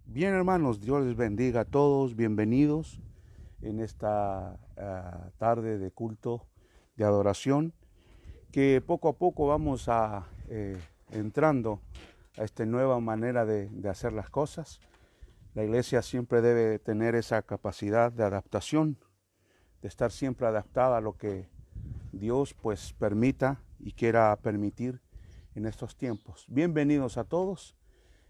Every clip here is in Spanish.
Bien, hermanos, Dios les bendiga a todos, bienvenidos en esta tarde de culto, de adoración, que poco a poco vamos entrando a esta nueva manera de hacer las cosas. La iglesia siempre debe tener esa capacidad de adaptación, de estar siempre adaptada a lo que Dios pues permita y quiera permitir en estos tiempos. Bienvenidos a todos.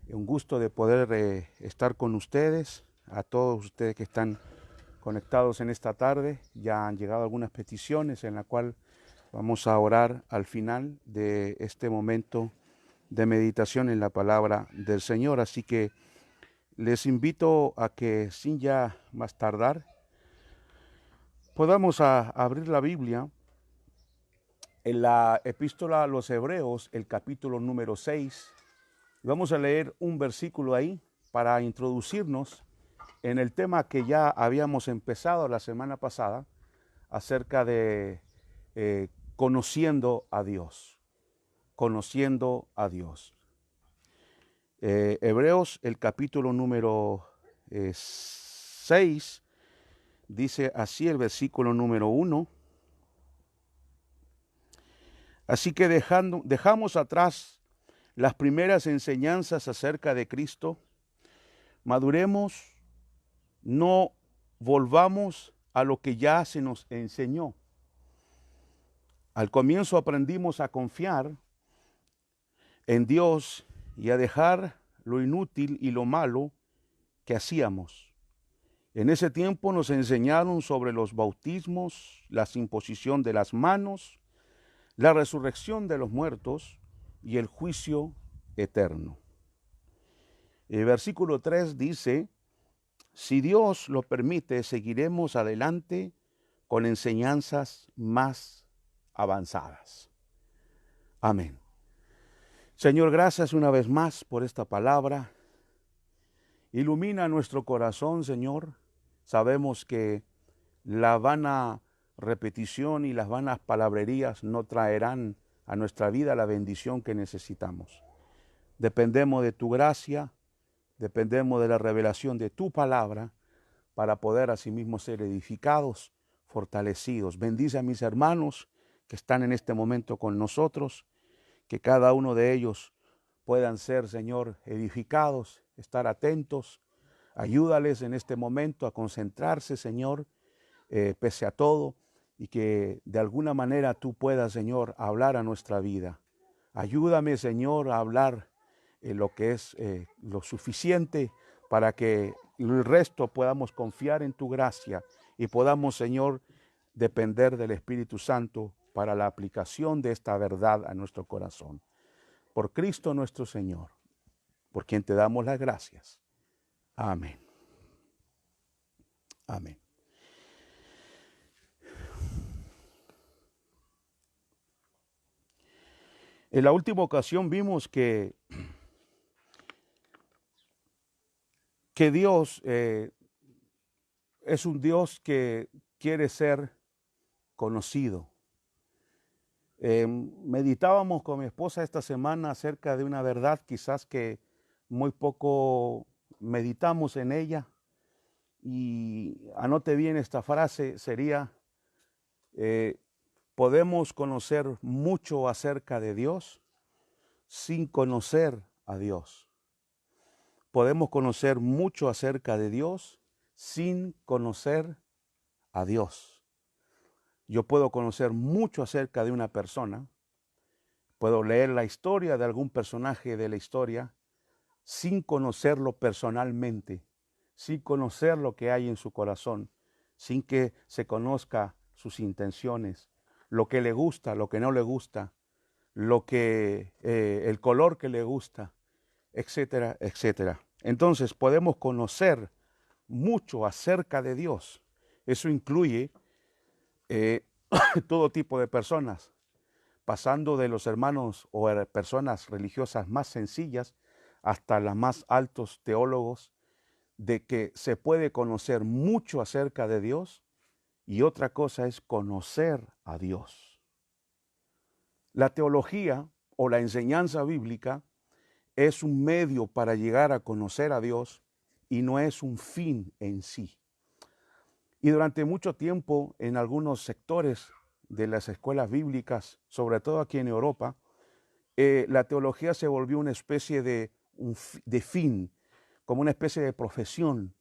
Un gusto de poder estar con ustedes, a todos ustedes que están conectados en esta tarde. Ya han llegado algunas peticiones en la cual vamos a orar al final de este momento de meditación en la palabra del Señor. Así que les invito a que sin ya más tardar podamos abrir la Biblia en la epístola a los Hebreos, el capítulo número 6. Vamos a leer un versículo ahí para introducirnos en el tema que ya habíamos empezado la semana pasada acerca de conociendo a Dios, conociendo a Dios. Hebreos, el capítulo número 6, dice así el versículo número 1. Así que dejamos atrás las primeras enseñanzas acerca de Cristo, maduremos, no volvamos a lo que ya se nos enseñó. Al comienzo aprendimos a confiar en Dios y a dejar lo inútil y lo malo que hacíamos. En ese tiempo nos enseñaron sobre los bautismos, la imposición de las manos, la resurrección de los muertos y el juicio eterno. El versículo 3 dice: si Dios lo permite, seguiremos adelante con enseñanzas más avanzadas. Amén. Señor, gracias una vez más por esta palabra. Ilumina nuestro corazón, Señor. Sabemos que la vana repetición y las vanas palabrerías no traerán a nuestra vida la bendición que necesitamos. Dependemos de tu gracia, dependemos de la revelación de tu palabra para poder asimismo ser edificados, fortalecidos. Bendice a mis hermanos que están en este momento con nosotros, que cada uno de ellos puedan ser, Señor, edificados, estar atentos. Ayúdales en este momento a concentrarse, Señor, pese a todo, y que de alguna manera tú puedas, Señor, hablar a nuestra vida. Ayúdame, Señor, a hablar lo que es lo suficiente para que el resto podamos confiar en tu gracia y podamos, Señor, depender del Espíritu Santo para la aplicación de esta verdad a nuestro corazón. Por Cristo nuestro Señor, por quien te damos las gracias. Amén. Amén. En la última ocasión vimos que Dios es un Dios que quiere ser conocido. Meditábamos con mi esposa esta semana acerca de una verdad quizás que muy poco meditamos en ella, y anote bien esta frase, sería: podemos conocer mucho acerca de Dios sin conocer a Dios. Podemos conocer mucho acerca de Dios sin conocer a Dios. Yo puedo conocer mucho acerca de una persona, puedo leer la historia de algún personaje de la historia sin conocerlo personalmente, sin conocer lo que hay en su corazón, sin que se conozca sus intenciones, lo que le gusta, lo que no le gusta, el color que le gusta, etcétera, etcétera. Entonces podemos conocer mucho acerca de Dios. Eso incluye todo tipo de personas, pasando de los hermanos o personas religiosas más sencillas hasta los más altos teólogos, de que se puede conocer mucho acerca de Dios, y otra cosa es conocer a Dios. La teología o la enseñanza bíblica es un medio para llegar a conocer a Dios, y no es un fin en sí. Y durante mucho tiempo en algunos sectores de las escuelas bíblicas, sobre todo aquí en Europa, la teología se volvió una especie de fin, como una especie de profesión.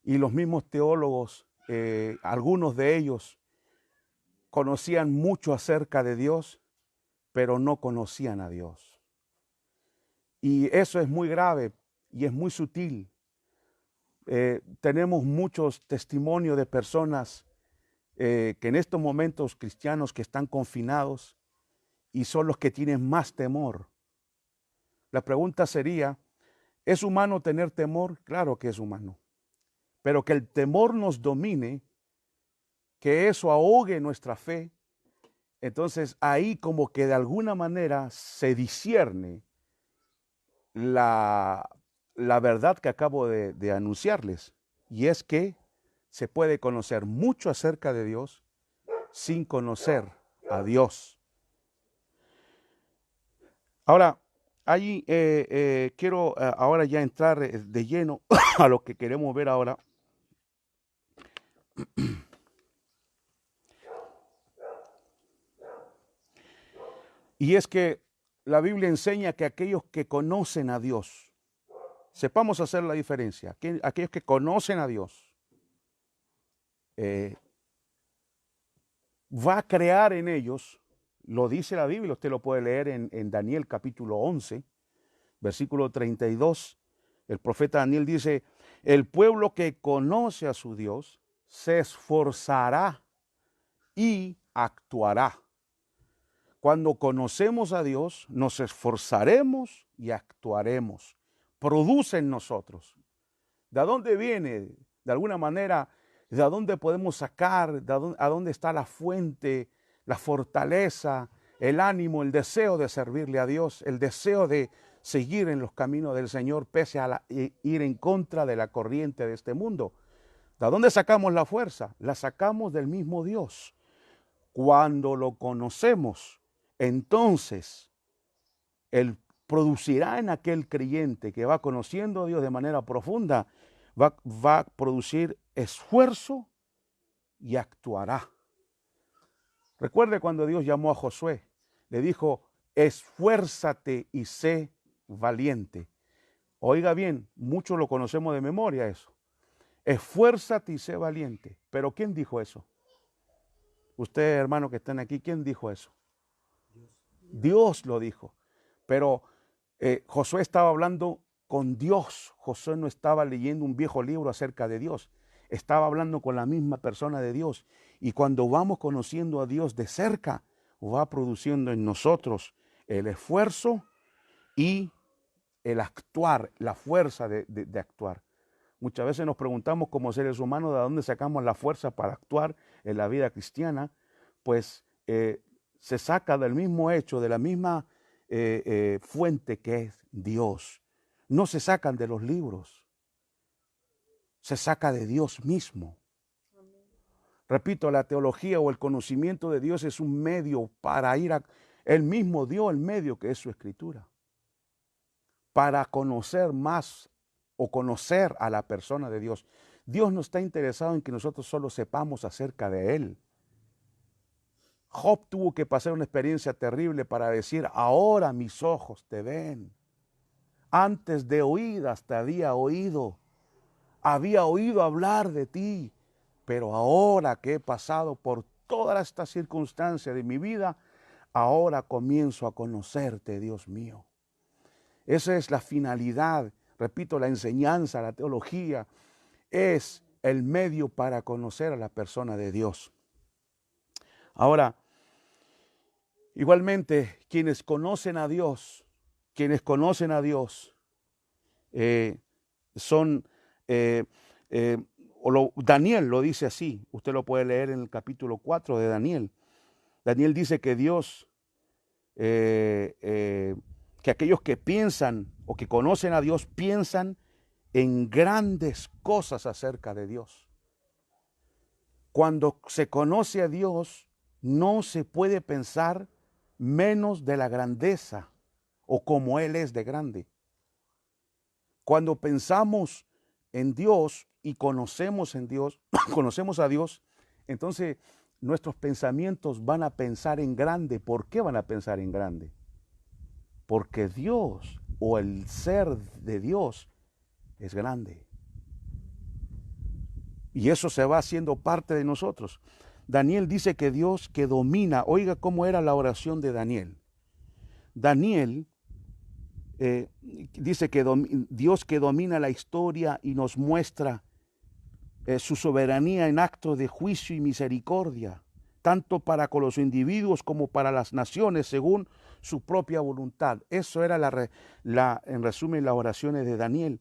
Y los mismos teólogos, algunos de ellos, conocían mucho acerca de Dios, pero no conocían a Dios. Y eso es muy grave y es muy sutil. Tenemos muchos testimonios de personas que en estos momentos cristianos que están confinados y son los que tienen más temor. La pregunta sería, ¿es humano tener temor? Claro que es humano. Pero que el temor nos domine, que eso ahogue nuestra fe, entonces ahí como que de alguna manera se discierne la verdad que acabo de anunciarles. Y es que se puede conocer mucho acerca de Dios sin conocer a Dios. Ahora, allí quiero ahora ya entrar de lleno a lo que queremos ver ahora. Y es que la Biblia enseña que aquellos que conocen a Dios, sepamos hacer la diferencia, aquellos que conocen a Dios, va a crear en ellos, lo dice la Biblia, usted lo puede leer en Daniel capítulo 11, versículo 32, el profeta Daniel dice, el pueblo que conoce a su Dios se esforzará y actuará. Cuando conocemos a Dios, nos esforzaremos y actuaremos. Produce en nosotros. ¿De dónde viene? De alguna manera, ¿de dónde podemos sacar? ¿A dónde está la fuente, la fortaleza, el ánimo, el deseo de servirle a Dios, el deseo de seguir en los caminos del Señor pese a ir en contra de la corriente de este mundo? ¿De dónde sacamos la fuerza? La sacamos del mismo Dios. Cuando lo conocemos, entonces Él producirá en aquel creyente que va conociendo a Dios de manera profunda, va a producir esfuerzo y actuará. Recuerde cuando Dios llamó a Josué, le dijo, esfuérzate y sé valiente. Oiga bien, muchos lo conocemos de memoria eso. Esfuérzate y sé valiente. Pero ¿quién dijo eso? Usted, hermano que están aquí, ¿quién dijo eso? Dios lo dijo. Pero Josué estaba hablando con Dios. Josué no estaba leyendo un viejo libro acerca de Dios. Estaba hablando con la misma persona de Dios. Y cuando vamos conociendo a Dios de cerca, va produciendo en nosotros el esfuerzo y el actuar, la fuerza de actuar. Muchas veces nos preguntamos como seres humanos de dónde sacamos la fuerza para actuar en la vida cristiana. Pues se saca del mismo hecho, de la misma fuente que es Dios. No se sacan de los libros, se saca de Dios mismo. Repito, la teología o el conocimiento de Dios es un medio para ir a... Él mismo dio el medio que es su escritura, para conocer más o conocer a la persona de Dios. Dios no está interesado en que nosotros solo sepamos acerca de Él. Job tuvo que pasar una experiencia terrible para decir, ahora mis ojos te ven. Antes de oídas te había oído hablar de ti, pero ahora que he pasado por todas estas circunstancias de mi vida, ahora comienzo a conocerte, Dios mío. Esa es la finalidad, repito, la enseñanza, la teología, es el medio para conocer a la persona de Dios. Ahora, igualmente, quienes conocen a Dios, son, Daniel lo dice así, usted lo puede leer en el capítulo 4 de Daniel. Daniel dice que Dios, que aquellos que piensan o que conocen a Dios piensan en grandes cosas acerca de Dios. Cuando se conoce a Dios, no se puede pensar menos de la grandeza o como Él es de grande. Cuando pensamos en Dios y conocemos en Dios, conocemos a Dios, entonces nuestros pensamientos van a pensar en grande. ¿Por qué van a pensar en grande? Porque Dios o el ser de Dios es grande. Y eso se va haciendo parte de nosotros. Daniel dice que Dios que domina, oiga cómo era la oración de Daniel. Daniel dice que Dios que domina la historia y nos muestra su soberanía en actos de juicio y misericordia, tanto para con los individuos como para las naciones, según su propia voluntad. Eso era en resumen las oraciones de Daniel.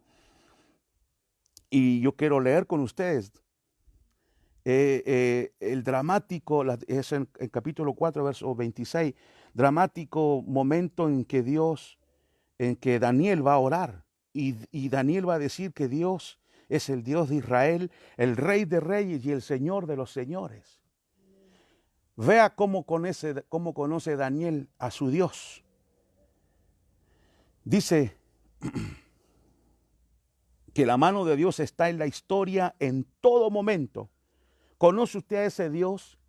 Y yo quiero leer con ustedes el dramático, es en capítulo 4, verso 26, dramático momento en que Daniel va a orar. Y Daniel va a decir que Dios es el Dios de Israel, el Rey de Reyes y el Señor de los Señores. Vea cómo conoce Daniel a su Dios. Dice que la mano de Dios está en la historia en todo momento. ¿Conoce usted a ese Dios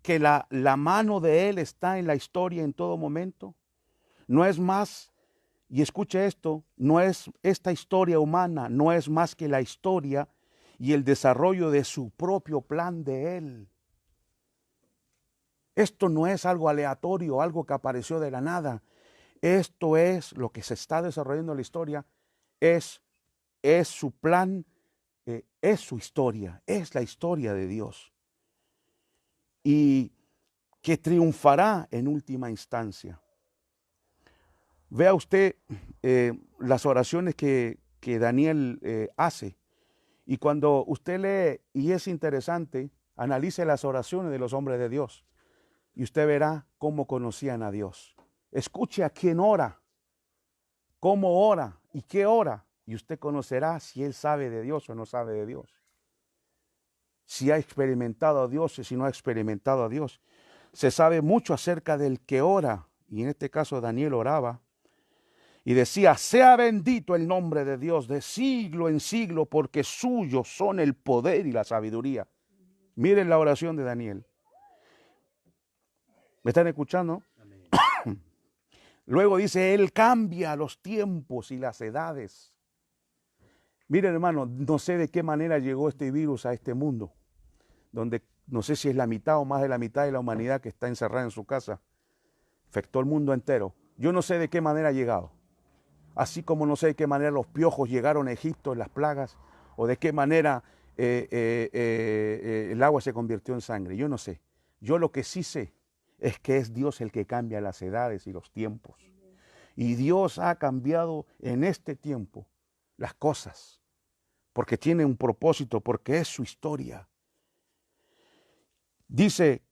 que la mano de Él está en la historia en todo momento? No es más, y escuche esto, no es esta historia humana, no es más que la historia y el desarrollo de su propio plan de Él. Esto no es algo aleatorio, algo que apareció de la nada. Esto es lo que se está desarrollando en la historia, es su plan, es su historia, es la historia de Dios. Y que triunfará en última instancia. Vea usted las oraciones que Daniel hace. Y cuando usted lee, y es interesante, analice las oraciones de los hombres de Dios. Y usted verá cómo conocían a Dios. Escuche a quién ora, cómo ora y qué ora. Y usted conocerá si él sabe de Dios o no sabe de Dios. Si ha experimentado a Dios y si no ha experimentado a Dios. Se sabe mucho acerca del que ora. Y en este caso Daniel oraba. Y decía, sea bendito el nombre de Dios de siglo en siglo, porque suyos son el poder y la sabiduría. Miren la oración de Daniel. ¿Me están escuchando? Luego dice, Él cambia los tiempos y las edades. Miren, hermano, no sé de qué manera llegó este virus a este mundo, donde no sé si es la mitad o más de la mitad de la humanidad que está encerrada en su casa. Afectó el mundo entero. Yo no sé de qué manera ha llegado. Así como no sé de qué manera los piojos llegaron a Egipto en las plagas, o de qué manera el agua se convirtió en sangre. Yo no sé. Yo lo que sí sé es que es Dios el que cambia las edades y los tiempos. Y Dios ha cambiado en este tiempo las cosas, porque tiene un propósito, porque es su historia. Dice,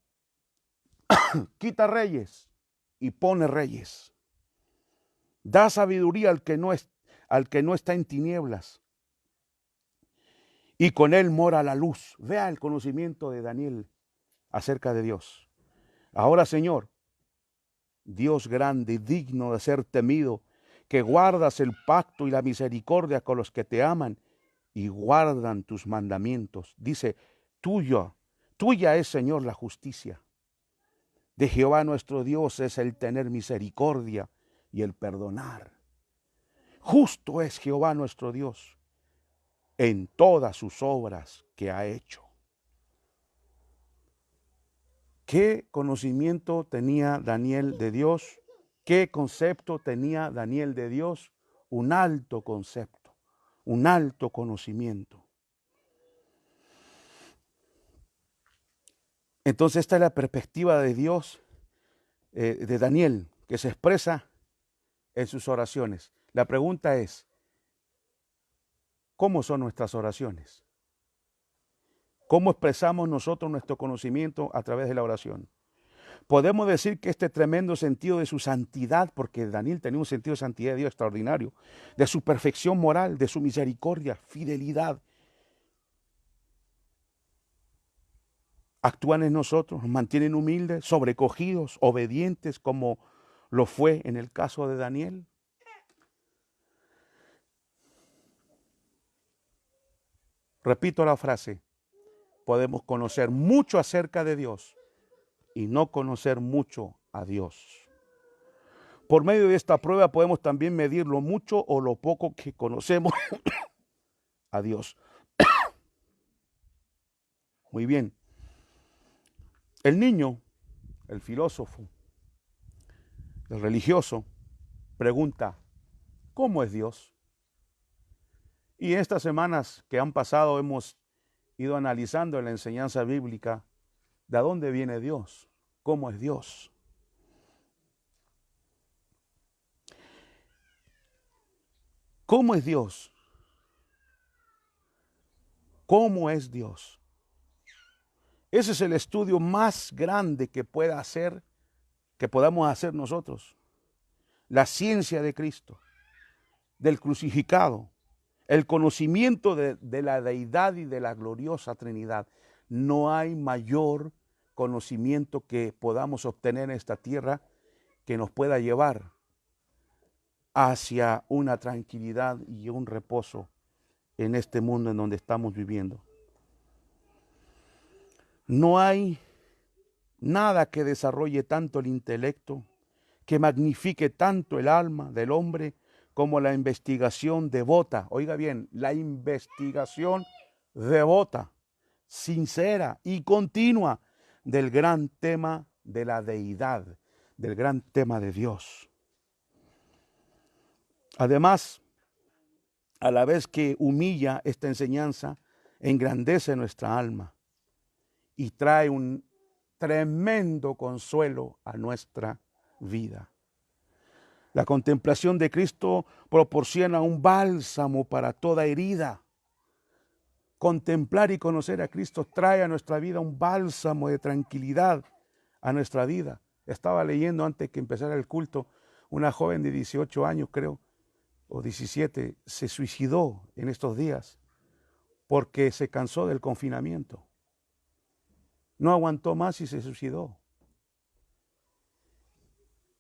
quita reyes y pone reyes. Da sabiduría al que no está en tinieblas. Y con él mora la luz. Vea el conocimiento de Daniel acerca de Dios. Ahora, Señor, Dios grande y digno de ser temido, que guardas el pacto y la misericordia con los que te aman y guardan tus mandamientos. Dice, tuya es, Señor, la justicia. De Jehová nuestro Dios es el tener misericordia y el perdonar. Justo es Jehová nuestro Dios en todas sus obras que ha hecho. ¿Qué conocimiento tenía Daniel de Dios? ¿Qué concepto tenía Daniel de Dios? Un alto concepto, un alto conocimiento. Entonces esta es la perspectiva de Dios, de Daniel, que se expresa en sus oraciones. La pregunta es, ¿cómo son nuestras oraciones? ¿Cómo expresamos nosotros nuestro conocimiento a través de la oración? Podemos decir que este tremendo sentido de su santidad, porque Daniel tenía un sentido de santidad de Dios extraordinario, de su perfección moral, de su misericordia, fidelidad, actúan en nosotros, nos mantienen humildes, sobrecogidos, obedientes, como lo fue en el caso de Daniel. Repito la frase, podemos conocer mucho acerca de Dios y no conocer mucho a Dios. Por medio de esta prueba podemos también medir lo mucho o lo poco que conocemos a Dios. Muy bien. El niño, el filósofo, el religioso, pregunta, ¿cómo es Dios? Y estas semanas que han pasado hemos ido analizando en la enseñanza bíblica de dónde viene Dios, cómo es Dios. ¿Cómo es Dios? ¿Cómo es Dios? Ese es el estudio más grande que podamos hacer nosotros. La ciencia de Cristo, del crucificado, el conocimiento de la deidad y de la gloriosa Trinidad. No hay mayor conocimiento que podamos obtener en esta tierra que nos pueda llevar hacia una tranquilidad y un reposo en este mundo en donde estamos viviendo. No hay nada que desarrolle tanto el intelecto, que magnifique tanto el alma del hombre como la investigación devota. Oiga bien, la investigación devota, sincera y continua del gran tema de la deidad, del gran tema de Dios. Además, a la vez que humilla esta enseñanza, engrandece nuestra alma y trae un tremendo consuelo a nuestra vida. La contemplación de Cristo proporciona un bálsamo para toda herida. Contemplar y conocer a Cristo trae a nuestra vida un bálsamo de tranquilidad a nuestra vida. Estaba leyendo antes que empezara el culto, una joven de 18 años, creo, o 17, se suicidó en estos días porque se cansó del confinamiento. No aguantó más y se suicidó.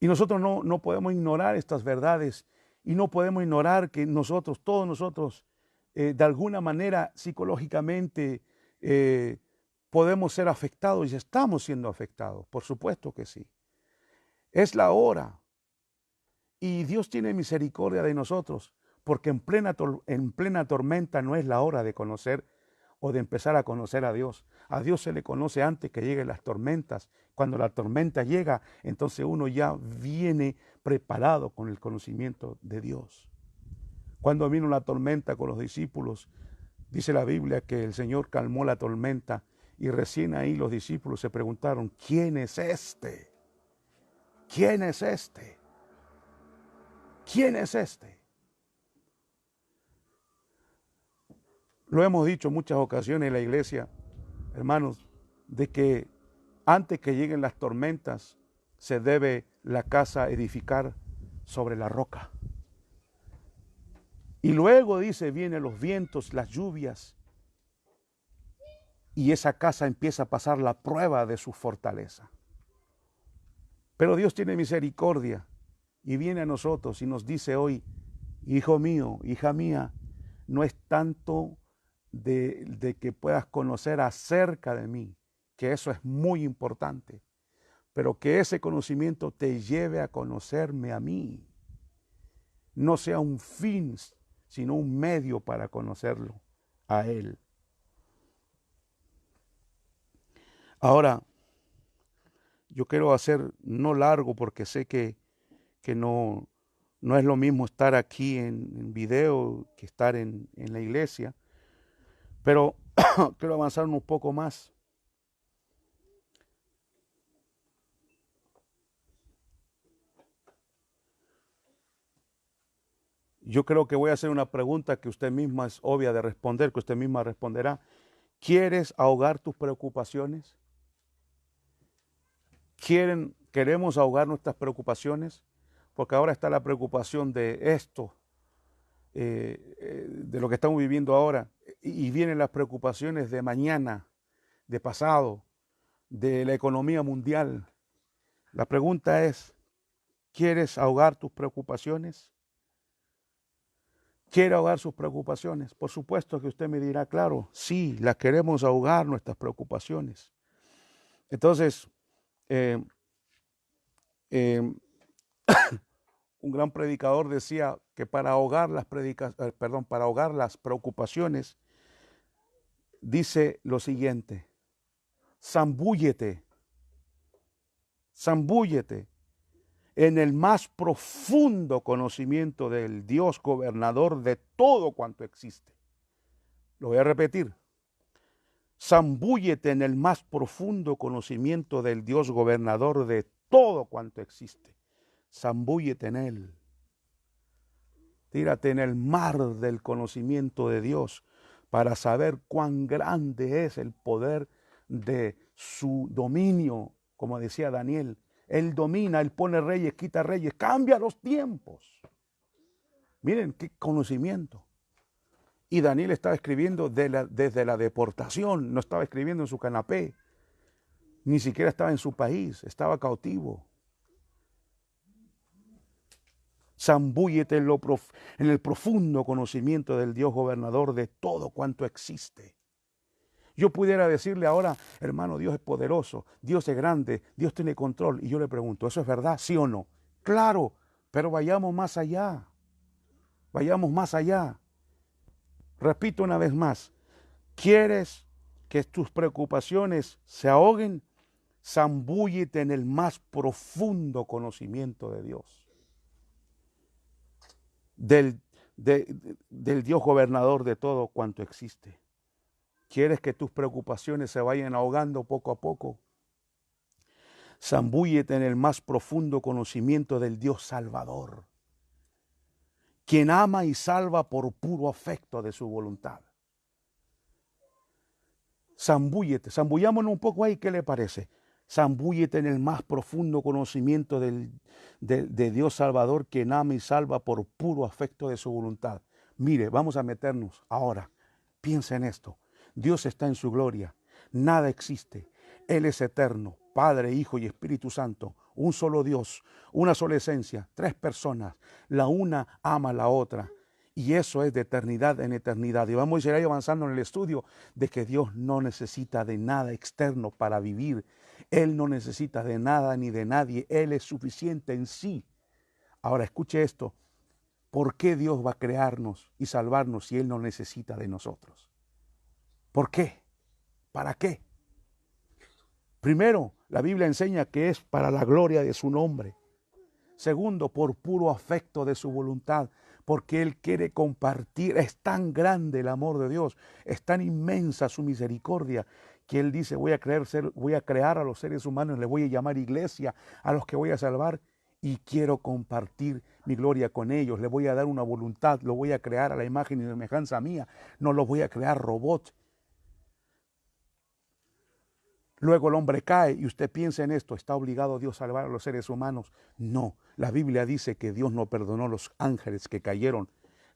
Y nosotros no podemos ignorar estas verdades y no podemos ignorar que nosotros, todos nosotros, de alguna manera psicológicamente podemos ser afectados y estamos siendo afectados, por supuesto que sí. Es la hora y Dios tiene misericordia de nosotros porque en plena tormenta no es la hora de conocer o de empezar a conocer a Dios. A Dios se le conoce antes que lleguen las tormentas. Cuando la tormenta llega, entonces uno ya viene preparado con el conocimiento de Dios. Cuando vino la tormenta con los discípulos, dice la Biblia que el Señor calmó la tormenta y recién ahí los discípulos se preguntaron, ¿quién es este? ¿Quién es este? ¿Quién es este? Lo hemos dicho en muchas ocasiones en la iglesia, hermanos, de que antes que lleguen las tormentas se debe la casa edificar sobre la roca. Y luego, dice, vienen los vientos, las lluvias, y esa casa empieza a pasar la prueba de su fortaleza. Pero Dios tiene misericordia y viene a nosotros y nos dice hoy, hijo mío, hija mía, no es tanto de que puedas conocer acerca de mí, que eso es muy importante, pero que ese conocimiento te lleve a conocerme a mí. No sea un fin, sino un medio para conocerlo a Él. Ahora, yo quiero hacer no largo porque sé que no es lo mismo estar aquí en video que estar en la iglesia, pero quiero avanzar un poco más. Yo creo que voy a hacer una pregunta que usted misma es obvia de responder, que usted misma responderá. ¿Quieres ahogar tus preocupaciones? ¿Queremos ahogar nuestras preocupaciones? Porque ahora está la preocupación de esto, de lo que estamos viviendo ahora, y vienen las preocupaciones de mañana, de pasado, de la economía mundial. La pregunta es, ¿quieres ahogar tus preocupaciones? ¿Quiere ahogar sus preocupaciones? Por supuesto que usted me dirá, claro, sí, las queremos ahogar nuestras preocupaciones. Entonces, eh, eh, un gran predicador decía que para ahogar para ahogar las preocupaciones, dice lo siguiente: zambúllete, zambúllete en el más profundo conocimiento del Dios gobernador de todo cuanto existe. Lo voy a repetir. Zambúllete en el más profundo conocimiento del Dios gobernador de todo cuanto existe. Zambúllete en Él. Tírate en el mar del conocimiento de Dios para saber cuán grande es el poder de su dominio. Como decía Daniel, Él domina, Él pone reyes, quita reyes, cambia los tiempos. Miren qué conocimiento. Y Daniel estaba escribiendo desde la deportación, no estaba escribiendo en su canapé, ni siquiera estaba en su país, estaba cautivo. Zambúllete en el profundo conocimiento del Dios gobernador de todo cuanto existe. Yo pudiera decirle ahora, hermano, Dios es poderoso, Dios es grande, Dios tiene control. Y yo le pregunto, ¿eso es verdad? ¿Sí o no? Claro, pero vayamos más allá. Vayamos más allá. Repito una vez más, ¿quieres que tus preocupaciones se ahoguen? Zambúllete en el más profundo conocimiento de Dios. Del Dios gobernador de todo cuanto existe. ¿Quieres que tus preocupaciones se vayan ahogando poco a poco? Zambúllete en el más profundo conocimiento del Dios Salvador, quien ama y salva por puro afecto de su voluntad. Zambullámonos un poco ahí, ¿qué le parece? Zambúllete en el más profundo conocimiento de Dios Salvador, quien ama y salva por puro afecto de su voluntad. Mire, vamos a meternos ahora. Piensa en esto. Dios está en su gloria. Nada existe. Él es eterno, Padre, Hijo y Espíritu Santo. Un solo Dios, una sola esencia, tres personas. La una ama a la otra. Y eso es de eternidad en eternidad. Y vamos a ir ahí avanzando en el estudio de que Dios no necesita de nada externo para vivir. Él no necesita de nada ni de nadie. Él es suficiente en sí. Ahora escuche esto. ¿Por qué Dios va a crearnos y salvarnos si Él no necesita de nosotros? ¿Por qué? ¿Para qué? Primero, la Biblia enseña que es para la gloria de su nombre. Segundo, por puro afecto de su voluntad, porque Él quiere compartir. Es tan grande el amor de Dios, es tan inmensa su misericordia, que Él dice, voy a crear a los seres humanos, les voy a llamar iglesia, a los que voy a salvar, y quiero compartir mi gloria con ellos. Les voy a dar una voluntad, lo voy a crear a la imagen y semejanza mía, no los voy a crear robots. Luego el hombre cae y usted piensa en esto, ¿está obligado Dios a salvar a los seres humanos? No, la Biblia dice que Dios no perdonó a los ángeles que cayeron,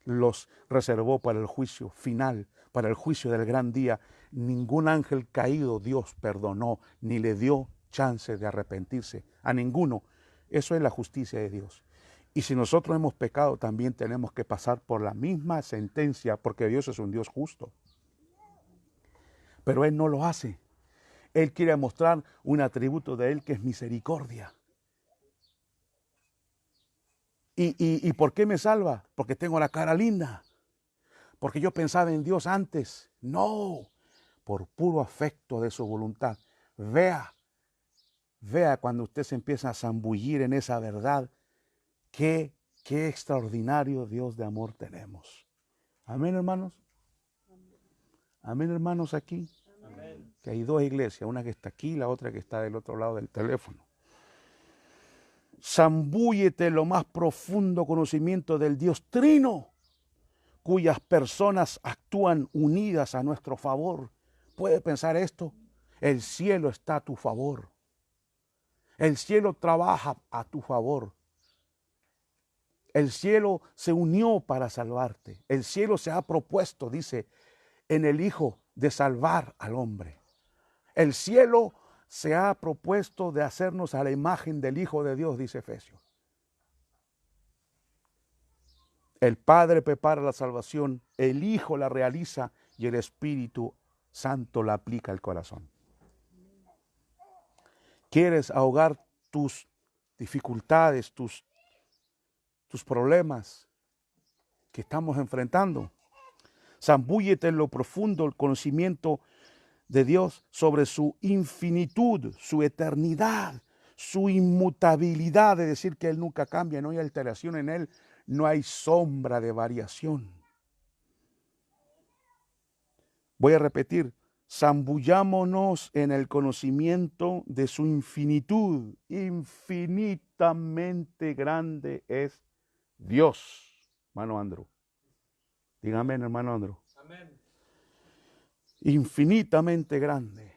los reservó para el juicio final, para el juicio del gran día. Ningún ángel caído Dios perdonó, ni le dio chance de arrepentirse a ninguno. Eso es la justicia de Dios. Y si nosotros hemos pecado, también tenemos que pasar por la misma sentencia, porque Dios es un Dios justo. Pero Él no lo hace. Él quiere mostrar un atributo de Él que es misericordia. ¿Y por qué me salva? Porque tengo la cara linda. Porque yo pensaba en Dios antes. No, por puro afecto de su voluntad. Vea cuando usted se empieza a zambullir en esa verdad, qué extraordinario Dios de amor tenemos. Amén, hermanos. Amén, hermanos, aquí. Amén. Que hay dos iglesias, una que está aquí, la otra que está del otro lado del teléfono. Zambúllete en lo más profundo conocimiento del Dios Trino, cuyas personas actúan unidas a nuestro favor. ¿Puede pensar esto? El cielo está a tu favor. El cielo trabaja a tu favor. El cielo se unió para salvarte. El cielo se ha propuesto, dice, en el Hijo de salvar al hombre. El cielo se ha propuesto de hacernos a la imagen del Hijo de Dios, dice Efesios. El Padre prepara la salvación, el Hijo la realiza y el Espíritu Santo la aplica al corazón. ¿Quieres ahogar tus dificultades, tus problemas que estamos enfrentando? Zambúllete en lo profundo el conocimiento de Dios sobre su infinitud, su eternidad, su inmutabilidad, es decir, que Él nunca cambia, no hay alteración en Él, no hay sombra de variación. Voy a repetir, zambullámonos en el conocimiento de su infinitud. Infinitamente grande es Dios. Hermano Andrew. Dígame, hermano Andrew. Amén. Infinitamente grande.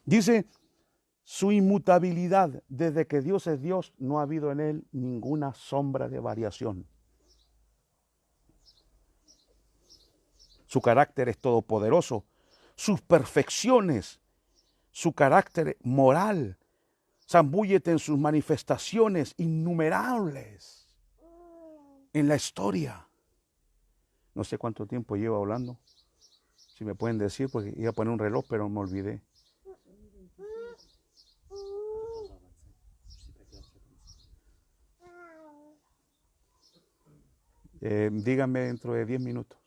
Dice, su inmutabilidad, desde que Dios es Dios, no ha habido en Él ninguna sombra de variación. Su carácter es todopoderoso, sus perfecciones, su carácter moral. Zambúllete en sus manifestaciones innumerables en la historia. No sé cuánto tiempo llevo hablando. Si me pueden decir, porque iba a poner un reloj, pero me olvidé. Díganme dentro de 10 minutos.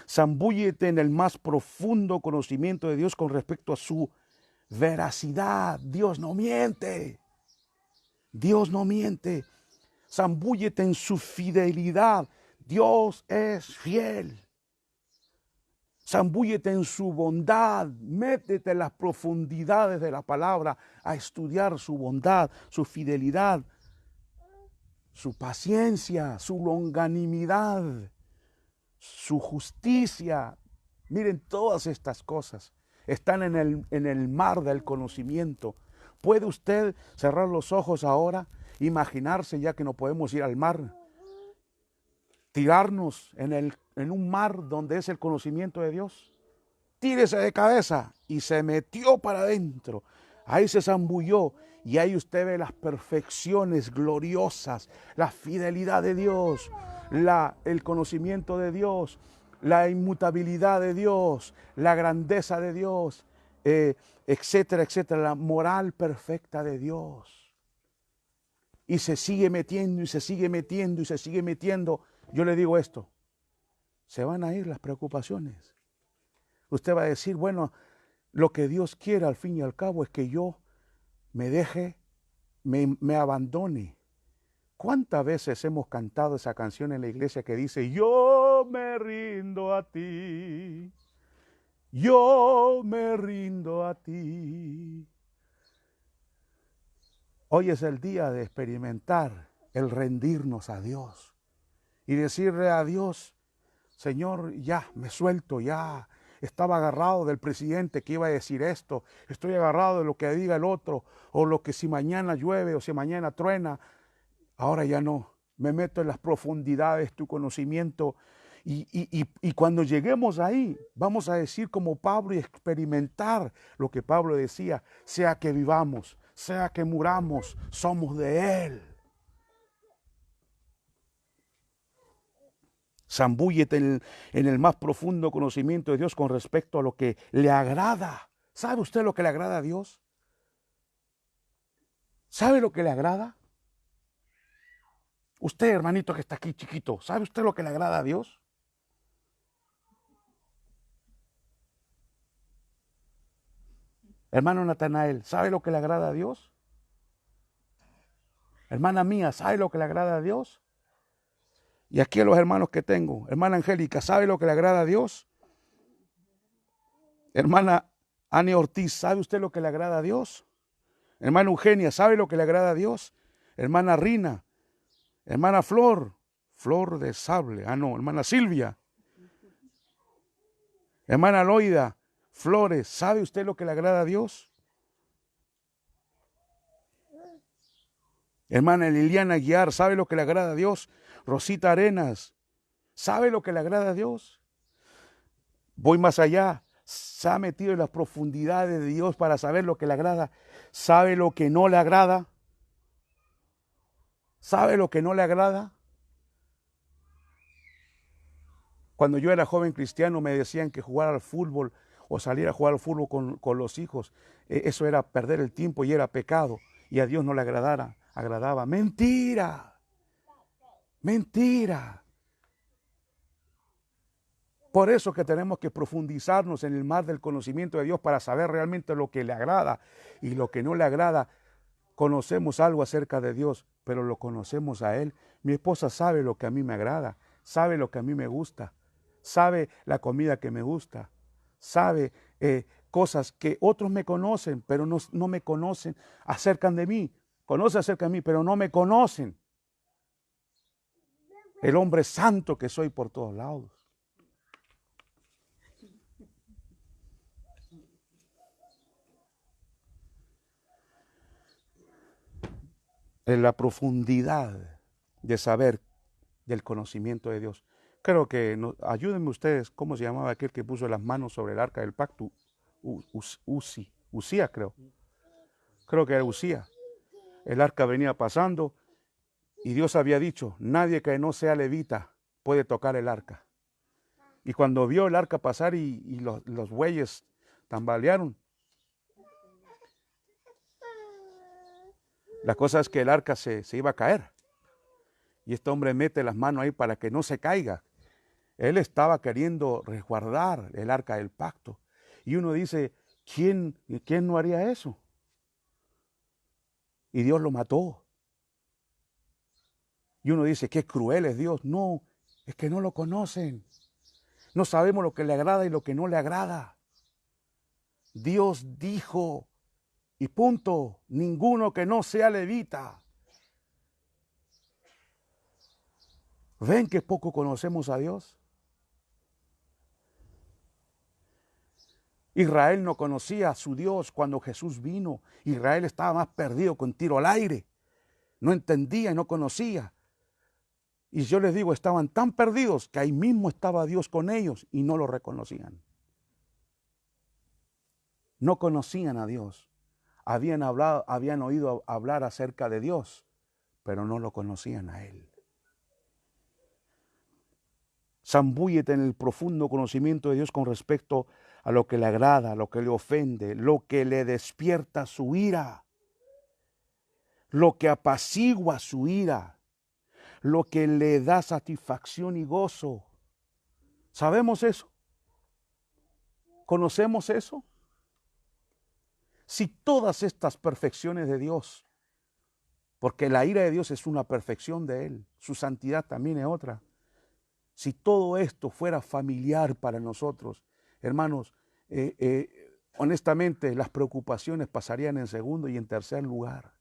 Zambúllete en el más profundo conocimiento de Dios con respecto a su veracidad. Dios no miente. Dios no miente. Zambúllete en su fidelidad. Dios es fiel. Zambúllete en su bondad. Métete en las profundidades de la palabra a estudiar su bondad, su fidelidad, su paciencia, su longanimidad, su justicia. Miren, todas estas cosas están en el mar del conocimiento. ¿Puede usted cerrar los ojos ahora, imaginarse, ya que no podemos ir al mar, tirarnos en un mar donde es el conocimiento de Dios? Tírese de cabeza. Y se metió para adentro. Ahí se zambulló y ahí usted ve las perfecciones gloriosas, la fidelidad de Dios, el conocimiento de Dios, la inmutabilidad de Dios, la grandeza de Dios, etcétera, etcétera, la moral perfecta de Dios. Y se sigue metiendo y se sigue metiendo y se sigue metiendo. Yo le digo esto, se van a ir las preocupaciones. Usted va a decir, bueno, lo que Dios quiere al fin y al cabo es que yo me deje, me abandone. ¿Cuántas veces hemos cantado esa canción en la iglesia que dice, yo me rindo a ti, yo me rindo a ti? Hoy es el día de experimentar el rendirnos a Dios y decirle a Dios, Señor, ya me suelto, ya. Estaba agarrado del presidente que iba a decir esto, estoy agarrado de lo que diga el otro, o lo que si mañana llueve o si mañana truena. Ahora ya no, me meto en las profundidades de tu conocimiento y cuando lleguemos ahí, vamos a decir como Pablo y experimentar lo que Pablo decía, sea que vivamos, sea que muramos, somos de Él. Zambúllete en el más profundo conocimiento de Dios con respecto a lo que le agrada. ¿Sabe usted lo que le agrada a Dios? ¿Sabe lo que le agrada? Usted, hermanito que está aquí chiquito, ¿sabe usted lo que le agrada a Dios? Hermano Natanael, ¿sabe lo que le agrada a Dios? Hermana mía, ¿sabe lo que le agrada a Dios? Y aquí a los hermanos que tengo, hermana Angélica, ¿sabe lo que le agrada a Dios? Hermana Ani Ortiz, ¿sabe usted lo que le agrada a Dios? Hermana Eugenia, ¿sabe lo que le agrada a Dios? Hermana Rina, hermana Flor de Sable, no, hermana Silvia, hermana Loida, Flores, ¿sabe usted lo que le agrada a Dios? Hermana Liliana Guiar, ¿sabe lo que le agrada a Dios? Rosita Arenas, ¿sabe lo que le agrada a Dios? Voy más allá, se ha metido en las profundidades de Dios para saber lo que le agrada. ¿Sabe lo que no le agrada? ¿Sabe lo que no le agrada? Cuando yo era joven cristiano me decían que jugar al fútbol o salir a jugar al fútbol con los hijos, eso era perder el tiempo y era pecado y a Dios no le agradaba. Mentira, mentira. Por eso que tenemos que profundizarnos en el mar del conocimiento de Dios para saber realmente lo que le agrada y lo que no le agrada. Conocemos algo acerca de Dios, pero lo conocemos a Él. Mi esposa sabe lo que a mí me agrada, sabe lo que a mí me gusta, sabe la comida que me gusta, sabe cosas que otros me conocen, pero no me conocen, acercan de mí, conoce acerca de mí, pero no me conocen. El hombre santo que soy por todos lados. En la profundidad de saber del conocimiento de Dios. Creo que ayúdenme ustedes, ¿cómo se llamaba aquel que puso las manos sobre el arca del pacto? Usía, creo. Creo que era Usía. El arca venía pasando y Dios había dicho, nadie que no sea levita puede tocar el arca. Y cuando vio el arca pasar y los bueyes tambalearon, la cosa es que el arca se iba a caer. Y este hombre mete las manos ahí para que no se caiga. Él estaba queriendo resguardar el arca del pacto. Y uno dice, ¿quién no haría eso? Y Dios lo mató. Y uno dice, qué cruel es Dios. No, es que no lo conocen. No sabemos lo que le agrada y lo que no le agrada. Dios dijo, y punto, ninguno que no sea levita. ¿Ven que poco conocemos a Dios? Israel no conocía a su Dios cuando Jesús vino. Israel estaba más perdido con tiro al aire. No entendía y no conocía. Y yo les digo, estaban tan perdidos que ahí mismo estaba Dios con ellos y no lo reconocían. No conocían a Dios. Habían oído hablar acerca de Dios, pero no lo conocían a Él. Zambúllete en el profundo conocimiento de Dios con respecto a lo que le agrada, lo que le ofende, lo que le despierta su ira, lo que apacigua su ira, lo que le da satisfacción y gozo. ¿Sabemos eso? ¿Conocemos eso? Si todas estas perfecciones de Dios, porque la ira de Dios es una perfección de Él, su santidad también es otra. Si todo esto fuera familiar para nosotros, hermanos, honestamente las preocupaciones pasarían en segundo y en tercer lugar.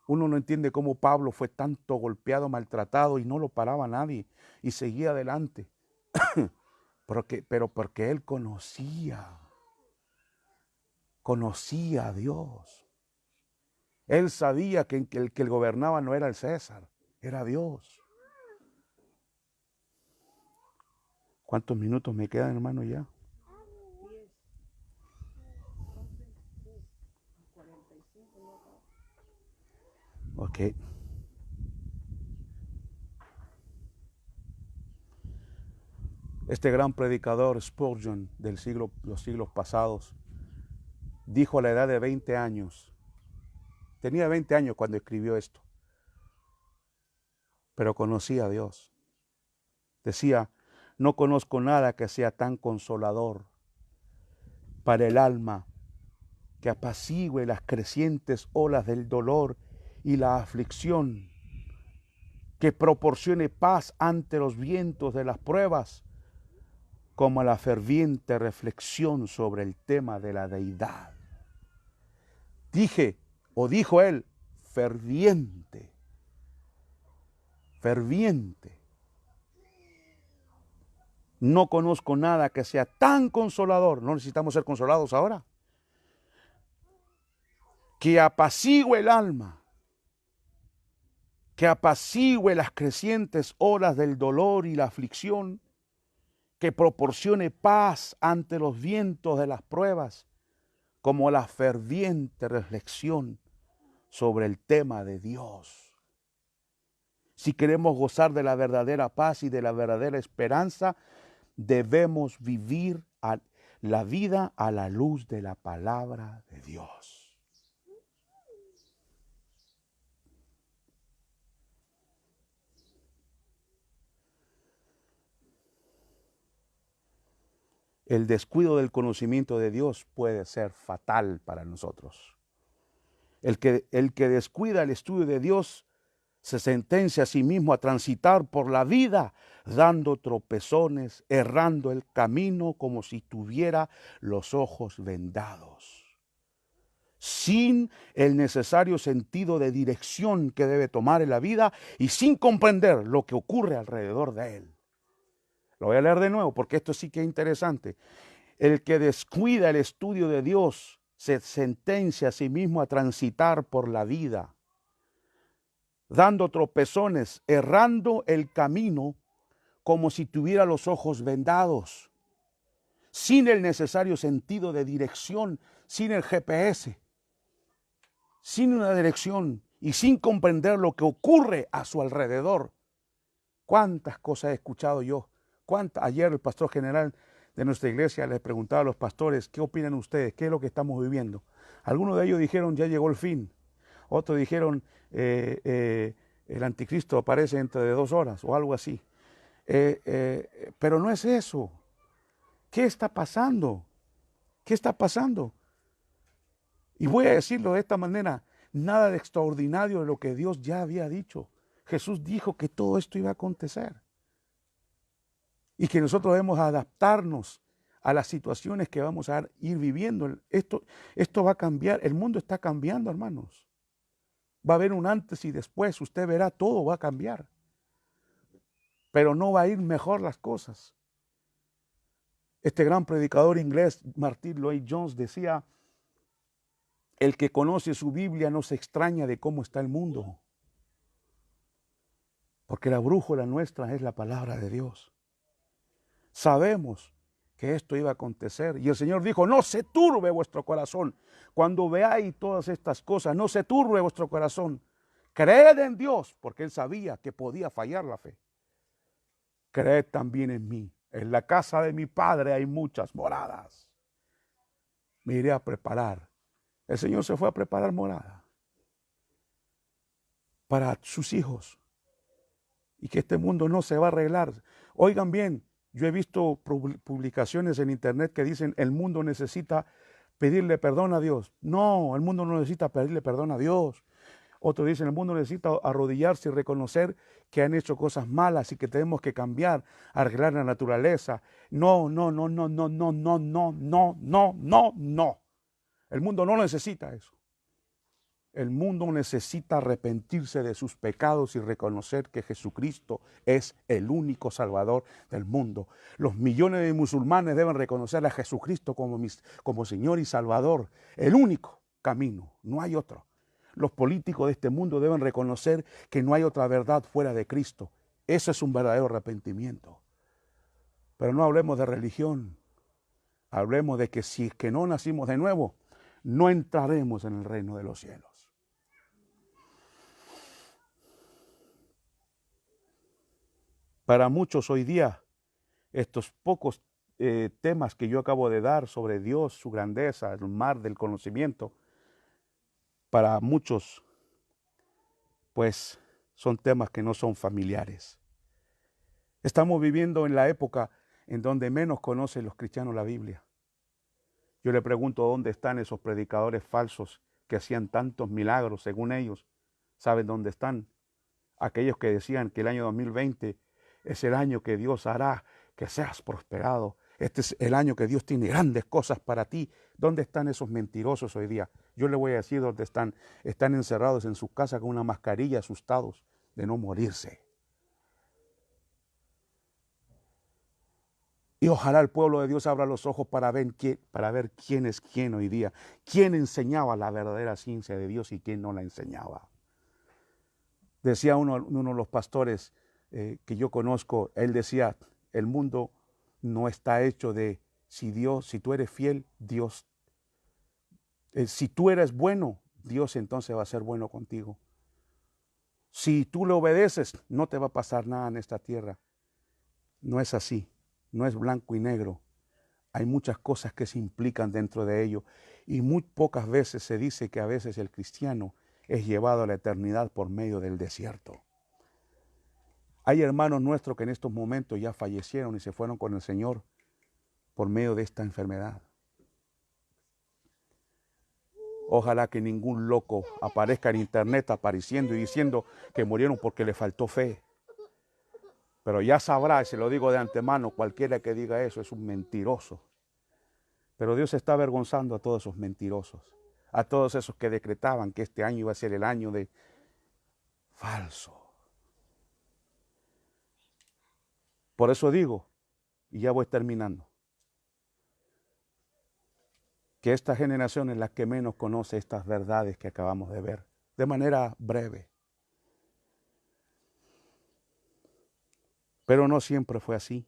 Uno no entiende cómo Pablo fue tanto golpeado, maltratado y no lo paraba nadie y seguía adelante. Pero porque él conocía a Dios. Él sabía que el que gobernaba no era el César, era Dios. ¿Cuántos minutos me quedan, hermano, ya? Ok. Este gran predicador Spurgeon los siglos pasados dijo a la edad de 20 años, tenía 20 años cuando escribió esto, pero conocía a Dios. Decía, no conozco nada que sea tan consolador para el alma, que apacigüe las crecientes olas del dolor y la aflicción, que proporcione paz ante los vientos de las pruebas, como la ferviente reflexión sobre el tema de la deidad. Dijo él, ferviente. No conozco nada que sea tan consolador. No necesitamos ser consolados ahora. Que apacigüe el alma, que apacigüe las crecientes olas del dolor y la aflicción, que proporcione paz ante los vientos de las pruebas, como la ferviente reflexión sobre el tema de Dios. Si queremos gozar de la verdadera paz y de la verdadera esperanza, debemos vivir la vida a la luz de la palabra de Dios. El descuido del conocimiento de Dios puede ser fatal para nosotros. El que descuida el estudio de Dios se sentencia a sí mismo a transitar por la vida dando tropezones, errando el camino como si tuviera los ojos vendados, sin el necesario sentido de dirección que debe tomar en la vida y sin comprender lo que ocurre alrededor de él. Lo voy a leer de nuevo porque esto sí que es interesante. El que descuida el estudio de Dios se sentencia a sí mismo a transitar por la vida, dando tropezones, errando el camino como si tuviera los ojos vendados, sin el necesario sentido de dirección, sin el GPS, sin una dirección y sin comprender lo que ocurre a su alrededor. ¿Cuántas cosas he escuchado yo? Ayer el pastor general de nuestra iglesia les preguntaba a los pastores, ¿qué opinan ustedes? ¿Qué es lo que estamos viviendo? Algunos de ellos dijeron, ya llegó el fin. Otros dijeron, el anticristo aparece dentro de 2 horas o algo así. Pero no es eso. ¿Qué está pasando? ¿Qué está pasando? Y voy a decirlo de esta manera, nada de extraordinario de lo que Dios ya había dicho. Jesús dijo que todo esto iba a acontecer. Y que nosotros debemos adaptarnos a las situaciones que vamos a ir viviendo. Esto va a cambiar, el mundo está cambiando, hermanos. Va a haber un antes y después, usted verá, todo va a cambiar. Pero no va a ir mejor las cosas. Este gran predicador inglés, Martin Lloyd-Jones, decía, el que conoce su Biblia no se extraña de cómo está el mundo. Porque la brújula nuestra es la palabra de Dios. Sabemos que esto iba a acontecer. Y el Señor dijo, no se turbe vuestro corazón. Cuando veáis todas estas cosas, no se turbe vuestro corazón. Creed en Dios, porque Él sabía que podía fallar la fe. Creed también en mí. En la casa de mi Padre hay muchas moradas. Me iré a preparar. El Señor se fue a preparar morada para sus hijos. Y que este mundo no se va a arreglar. Oigan bien, yo he visto publicaciones en internet que dicen el mundo necesita pedirle perdón a Dios. No, el mundo no necesita pedirle perdón a Dios. Otros dicen el mundo necesita arrodillarse y reconocer que han hecho cosas malas y que tenemos que cambiar, arreglar la naturaleza. No. El mundo no necesita eso. El mundo necesita arrepentirse de sus pecados y reconocer que Jesucristo es el único Salvador del mundo. Los millones de musulmanes deben reconocer a Jesucristo como Señor y Salvador, el único camino, no hay otro. Los políticos de este mundo deben reconocer que no hay otra verdad fuera de Cristo. Eso es un verdadero arrepentimiento. Pero no hablemos de religión, hablemos de que si es que no nacimos de nuevo, no entraremos en el reino de los cielos. Para muchos hoy día, estos pocos temas que yo acabo de dar sobre Dios, su grandeza, el mar del conocimiento, para muchos, pues, son temas que no son familiares. Estamos viviendo en la época en donde menos conocen los cristianos la Biblia. Yo le pregunto dónde están esos predicadores falsos que hacían tantos milagros, según ellos. ¿Saben dónde están? Aquellos que decían que el año 2020 es el año que Dios hará que seas prosperado. Este es el año que Dios tiene grandes cosas para ti. ¿Dónde están esos mentirosos hoy día? Yo le voy a decir dónde están. Están encerrados en sus casas con una mascarilla, asustados de no morirse. Y ojalá el pueblo de Dios abra los ojos para ver quién es quién hoy día. Quién enseñaba la verdadera ciencia de Dios y quién no la enseñaba. Decía uno de los pastores que yo conozco, él decía, el mundo no está hecho de si tú eres fiel, Dios. Si tú eres bueno, Dios entonces va a ser bueno contigo. Si tú le obedeces, no te va a pasar nada en esta tierra. No es así, no es blanco y negro. Hay muchas cosas que se implican dentro de ello y muy pocas veces se dice que a veces el cristiano es llevado a la eternidad por medio del desierto. Hay hermanos nuestros que en estos momentos ya fallecieron y se fueron con el Señor por medio de esta enfermedad. Ojalá que ningún loco aparezca en internet apareciendo y diciendo que murieron porque le faltó fe. Pero ya sabrá, y se lo digo de antemano, cualquiera que diga eso es un mentiroso. Pero Dios está avergonzando a todos esos mentirosos, a todos esos que decretaban que este año iba a ser el año de falso. Por eso digo, y ya voy terminando, que esta generación es la que menos conoce estas verdades que acabamos de ver, de manera breve. Pero no siempre fue así.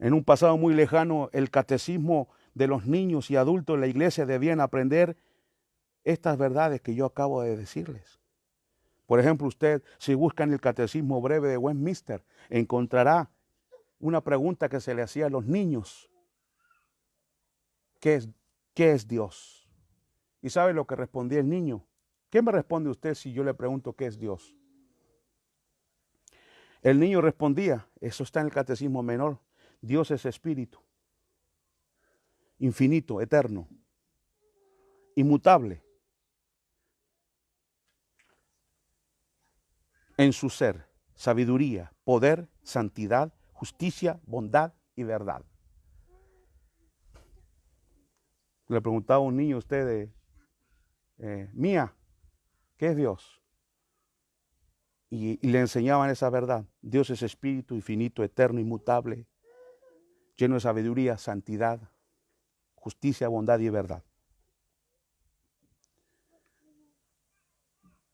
En un pasado muy lejano, el catecismo de los niños y adultos de la iglesia debían aprender estas verdades que yo acabo de decirles. Por ejemplo, usted, si busca en el catecismo breve de Westminster, encontrará una pregunta que se le hacía a los niños. ¿Qué es Dios? ¿Y sabe lo que respondía el niño? ¿Qué me responde usted si yo le pregunto qué es Dios? El niño respondía, eso está en el catecismo menor, Dios es espíritu, infinito, eterno, inmutable en su ser, sabiduría, poder, santidad, justicia, bondad y verdad. Le preguntaba a un niño a usted, Mía, ¿qué es Dios? Y le enseñaban esa verdad. Dios es espíritu infinito, eterno, inmutable, lleno de sabiduría, santidad, justicia, bondad y verdad.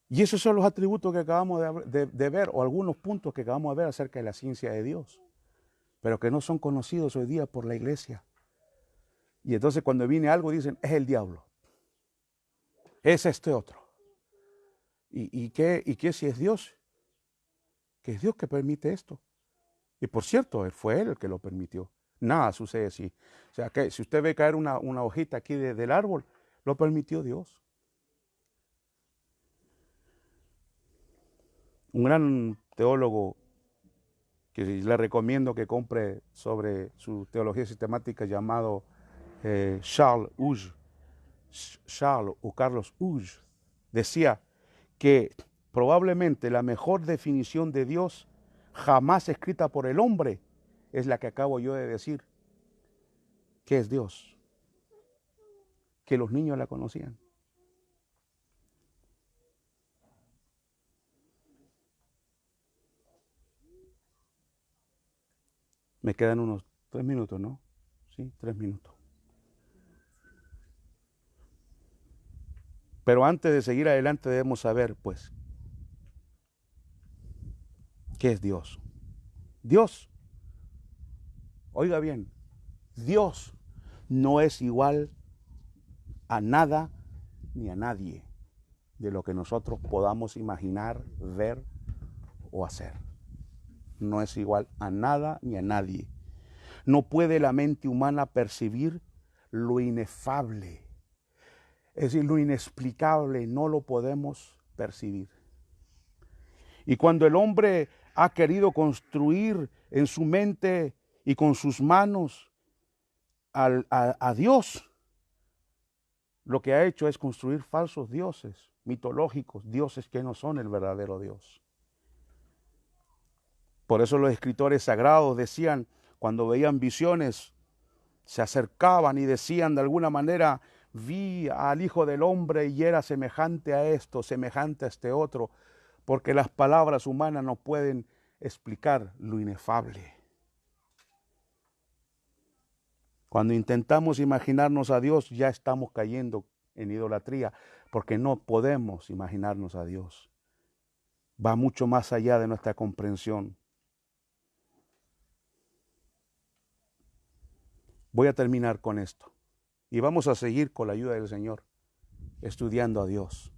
Y esos son los atributos que acabamos de ver, o algunos puntos que acabamos de ver acerca de la ciencia de Dios, pero que no son conocidos hoy día por la iglesia. Y entonces cuando viene algo dicen, es el diablo, es este otro. ¿Y qué si es Dios? Que es Dios que permite esto. Y por cierto, fue Él el que lo permitió. Nada sucede así. O sea, que si usted ve caer una hojita aquí del árbol, lo permitió Dios. Un gran teólogo que le recomiendo que compre sobre su teología sistemática llamado Charles o Carlos Uge, decía que probablemente la mejor definición de Dios jamás escrita por el hombre es la que acabo yo de decir. ¿Qué es Dios? Que los niños la conocían. Me quedan unos 3 minutos, ¿no? Sí, 3 minutos. Pero antes de seguir adelante debemos saber, pues, ¿qué es Dios? Dios, oiga bien, Dios no es igual a nada ni a nadie de lo que nosotros podamos imaginar, ver o hacer. No es igual a nada ni a nadie. No puede la mente humana percibir lo inefable. Es decir, lo inexplicable no lo podemos percibir. Y cuando el hombre ha querido construir en su mente y con sus manos a Dios, lo que ha hecho es construir falsos dioses, mitológicos, dioses que no son el verdadero Dios. Por eso los escritores sagrados decían, cuando veían visiones, se acercaban y decían de alguna manera, vi al Hijo del Hombre y era semejante a esto, semejante a este otro, porque las palabras humanas no pueden explicar lo inefable. Cuando intentamos imaginarnos a Dios, ya estamos cayendo en idolatría, porque no podemos imaginarnos a Dios. Va mucho más allá de nuestra comprensión. Voy a terminar con esto y vamos a seguir con la ayuda del Señor estudiando a Dios,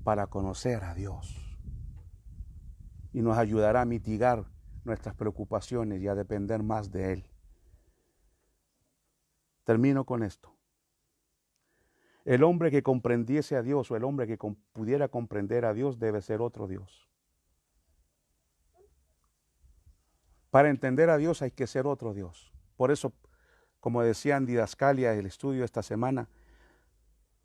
para conocer a Dios. Y nos ayudará a mitigar nuestras preocupaciones y a depender más de Él. Termino con esto. El hombre que comprendiese a Dios o el hombre que pudiera comprender a Dios debe ser otro Dios. Para entender a Dios hay que ser otro Dios. Por eso, como decía en Didascalia, el estudio esta semana,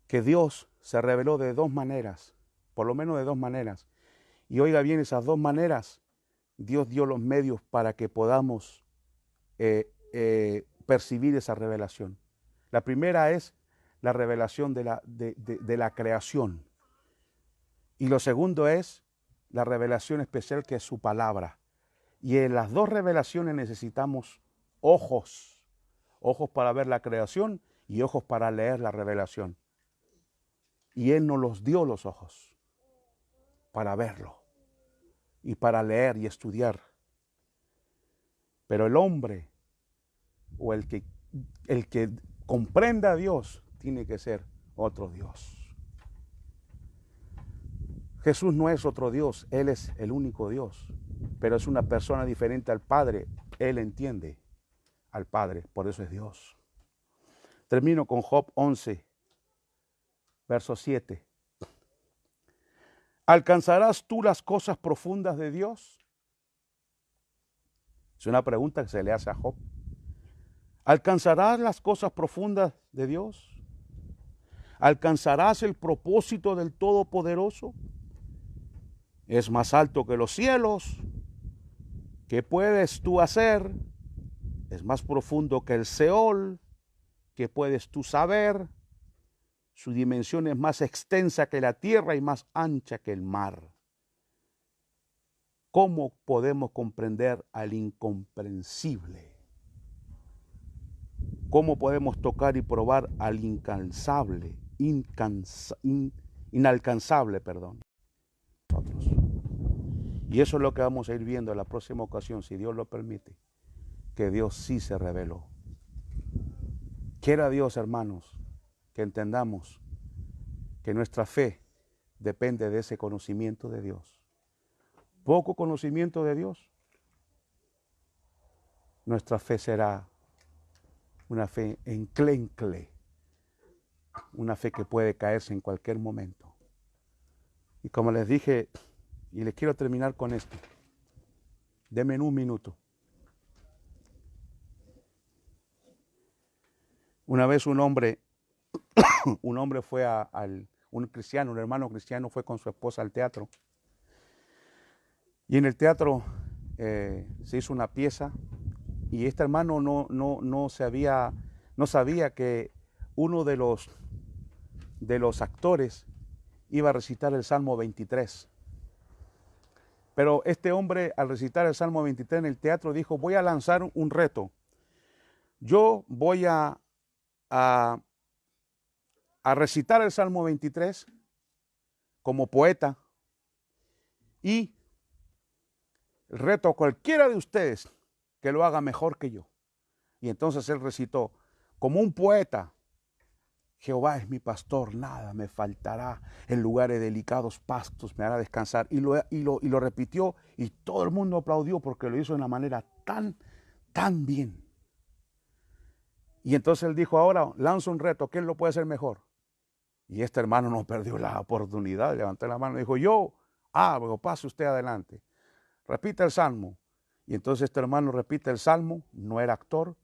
que Dios se reveló de dos maneras, por lo menos de dos maneras. Y oiga bien, esas dos maneras, Dios dio los medios para que podamos percibir esa revelación. La primera es la revelación de la creación. Y lo segundo es la revelación especial que es su palabra. Y en las dos revelaciones necesitamos ojos. Ojos para ver la creación y ojos para leer la revelación. Y Él nos los dio los ojos para verlo y para leer y estudiar. Pero el hombre o el que comprenda a Dios tiene que ser otro Dios. Jesús no es otro Dios, Él es el único Dios, pero es una persona diferente al Padre. Él entiende al Padre, por eso es Dios. Termino con Job 11, verso 7. ¿Alcanzarás tú las cosas profundas de Dios? Es una pregunta que se le hace a Job. ¿Alcanzarás las cosas profundas de Dios? ¿Alcanzarás el propósito del Todopoderoso? Es más alto que los cielos. ¿Qué puedes tú hacer? Es más profundo que el Seol. ¿Qué puedes tú saber? Su dimensión es más extensa que la tierra y más ancha que el mar. ¿Cómo podemos comprender al incomprensible? ¿Cómo podemos tocar y probar al inalcanzable? Nosotros. Y eso es lo que vamos a ir viendo en la próxima ocasión, si Dios lo permite, que Dios sí se reveló. Quiera Dios, hermanos, que entendamos que nuestra fe depende de ese conocimiento de Dios. Poco conocimiento de Dios, nuestra fe será una fe enclencle, una fe que puede caerse en cualquier momento. Y como les dije, y les quiero terminar con esto, denme un minuto. Una vez un hombre fue un cristiano, un hermano cristiano fue con su esposa al teatro. Y en el teatro se hizo una pieza y este hermano no sabía que uno de los actores iba a recitar el Salmo 23. Pero este hombre, al recitar el Salmo 23 en el teatro, dijo: voy a lanzar un reto. Yo voy a recitar el Salmo 23 como poeta y reto a cualquiera de ustedes que lo haga mejor que yo. Y entonces él recitó como un poeta: Jehová es mi pastor, nada me faltará, en lugares delicados pastos me hará descansar. Y lo repitió y todo el mundo aplaudió porque lo hizo de una manera tan bien. Y entonces él dijo: ahora lanzo un reto, ¿quién lo puede hacer mejor? Y este hermano no perdió la oportunidad, levantó la mano y dijo: yo. Bueno, pase usted adelante, repita el Salmo. Y entonces este hermano repite el Salmo, no era actor,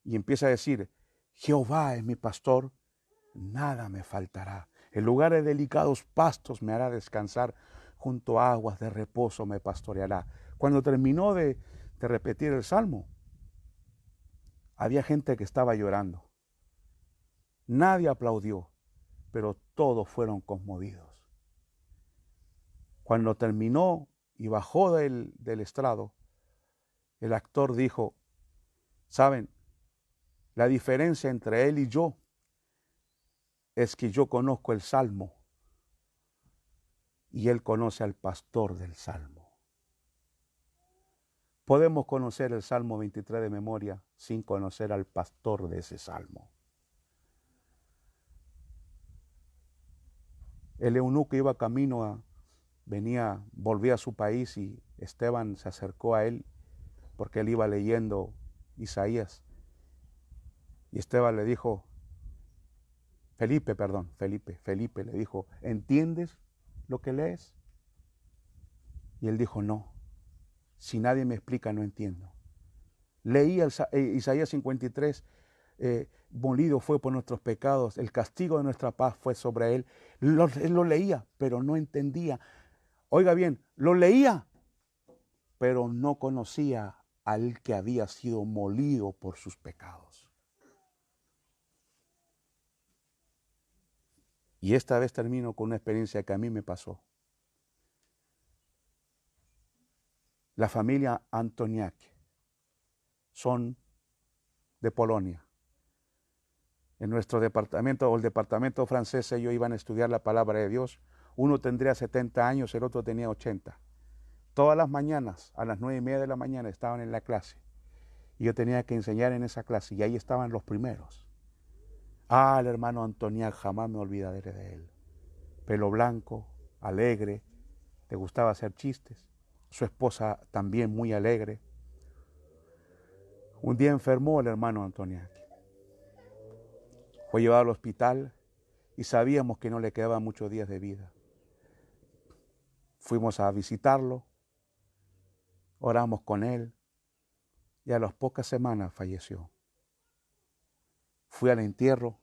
y empieza a decir: Jehová es mi pastor, nada me faltará. En lugares delicados pastos me hará descansar, junto a aguas de reposo me pastoreará. Cuando terminó de repetir el Salmo, había gente que estaba llorando. Nadie aplaudió, pero todos fueron conmovidos. Cuando terminó y bajó del estrado, el actor dijo: ¿saben? La diferencia entre él y yo es que yo conozco el Salmo y él conoce al pastor del Salmo. Podemos conocer el Salmo 23 de memoria sin conocer al pastor de ese Salmo. El eunuco iba camino volvía a su país y Esteban se acercó a él porque él iba leyendo Isaías. Y Esteban le dijo, Felipe le dijo, ¿entiendes lo que lees? Y él dijo, no, si nadie me explica no entiendo. Leía Isaías 53, molido fue por nuestros pecados, el castigo de nuestra paz fue sobre él. Él lo leía, pero no entendía. Oiga bien, lo leía, pero no conocía al que había sido molido por sus pecados. Y esta vez termino con una experiencia que a mí me pasó. La familia Antoniak son de Polonia. En nuestro departamento, o el departamento francés, ellos iban a estudiar la palabra de Dios. Uno tendría 70 años, el otro tenía 80. Todas las mañanas, a las 9:30 de la mañana, estaban en la clase. Y yo tenía que enseñar en esa clase, y ahí estaban los primeros. El hermano Antoniak, jamás me olvidaré de él. Pelo blanco, alegre, le gustaba hacer chistes. Su esposa también muy alegre. Un día enfermó el hermano Antoniak. Fue llevado al hospital y sabíamos que no le quedaban muchos días de vida. Fuimos a visitarlo, oramos con él y a las pocas semanas falleció. Fui al entierro